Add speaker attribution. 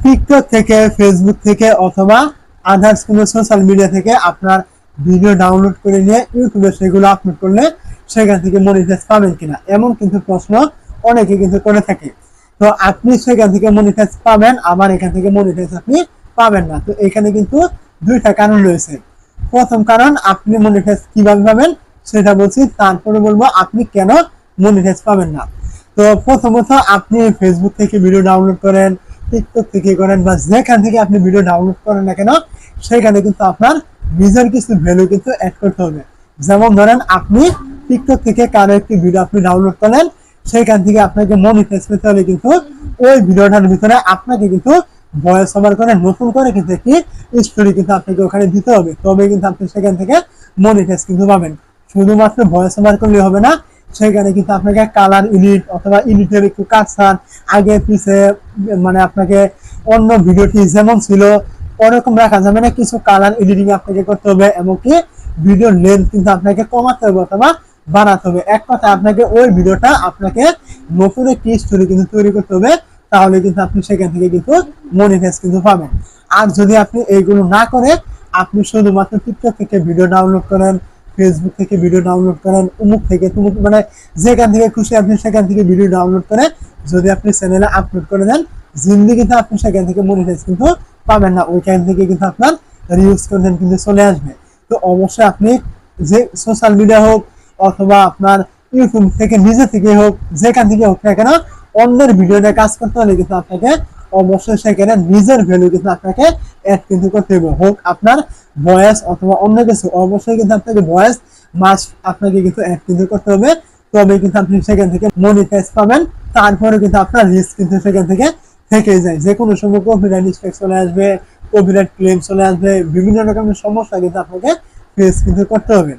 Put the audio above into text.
Speaker 1: TikTok থেকে, Facebook থেকে অথবা আদার্স কোনো সোশ্যাল মিডিয়া থেকে আপনার ভিডিও ডাউনলোড করে নিয়ে ইউটিউবে সেগুলো আপলোড করলে সেখান থেকে মনিটাইজ পাবেন কিনা, এমন কিন্তু প্রশ্ন অনেকে কিন্তু করে থাকে। তো আপনি সেখান থেকে মনিটাইজ পাবেন, আবার এখান থেকে মনিটাইজ আপনি পাবেন না। তো এখানে কিন্তু দুইটা কারণ রয়েছে। প্রথম কারণ, আপনি মনিটাইজ কিভাবে পাবেন সেটা বলছি, তারপরে বলবো আপনি কেন মনিটাইজ পাবেন না। তো প্রথমত আপনি ফেসবুক থেকে ভিডিও ডাউনলোড করেন, টিকটক থেকে করেন, বা যেখান থেকে আপনি ভিডিও ডাউনলোড করেন না কেন, সেখানে কিন্তু আপনার নিজের কিছু ভ্যালু কিন্তু অ্যাড করতে হবে। যেমন ধরেন, আপনি টিকটক থেকে কারো একটি ভিডিও আপনি ডাউনলোড করলেন, সেখান থেকে আপনাকে মনিটাইজ পেতে হলে কিন্তু ওই ভিডিওটার ভিতরে আপনাকে কিন্তু ভয়েস ওভার করে নতুন করে কিন্তু একটি স্টোরি কিন্তু আপনাকে ওখানে দিতে হবে, তবে কিন্তু আপনি সেখান থেকে মনিটাইজ কিন্তু পাবেন। শুধুমাত্র ভয়েস ওভার করলে হবে না, সেখানে কিন্তু আপনাকে কালার এডিট অথবা এডিটের একটু কাটছাট আগে পিছে, মানে আপনাকে অন্য ভিডিওটি যেমন ছিল ওরকম রাখা যাবে না, কিছু কালার এডিটিং আপনাকে করতে হবে, এমনকি ভিডিও লেন্থ কিন্তু আপনাকে কমাতে হবে অথবা বানাতে হবে। এক কথা, আপনাকে ওই ভিডিওটা আপনাকে নতুন একটি স্টোরি কিন্তু তৈরি করতে হবে, তাহলে কিন্তু আপনি সেখান থেকে কিন্তু মনিটাইজ কিন্তু পাবেন। আর যদি আপনি এইগুলো না করে আপনি শুধুমাত্র টিকটক থেকে ভিডিও ডাউনলোড করেন, ফেসবুক থেকে ভিডিও ডাউনলোড করেন, উমুক থেকে তুমুক, মানে যেখান থেকে খুশি আপনি সেখান থেকে ভিডিও ডাউনলোড করে যদি আপনি চ্যানেলে আপলোড করে দেন, জিন্দিগিতে আপনি সেখান থেকে মনিটাইজ কিন্তু পাবেন না। ওইখান থেকে কিন্তু আপনার রিউজ কন্টেন্ট কিন্তু চলে আসবে। তো অবশ্যই আপনি যে সোশ্যাল মিডিয়া হোক অথবা আপনার ইউটিউব থেকে নিজে থেকে হোক, যেখান থেকে হোক না কেন, অন্যের ভিডিও নিয়ে কাজ করতে হলে কিন্তু আপনাকে অবশ্যই সেখানে নিজের ভ্যালু কিন্তু আপনাকে অ্যাড কিন্তু করতে হবে। হোক আপনার ভয়েস অথবা অন্য কিছু, অবশ্যই কিন্তু আপনাকে ভয়েস মাস্ট আপনাকে কিন্তু অ্যাড কিন্তু করতে হবে, তবে কিন্তু আপনি সেখান থেকে মনিটাইজ পাবেন। তারপরে কিন্তু আপনার রিস্ক কিন্তু সেখান থেকে যায়। যে কোনো সময় কপিরাইট স্ট্রাইক চলে আসবে, কপিরাইট ক্লেম চলে আসবে, বিভিন্ন রকমের সমস্যা কিন্তু আপনাকে ফেস কিন্তু করতে হবে।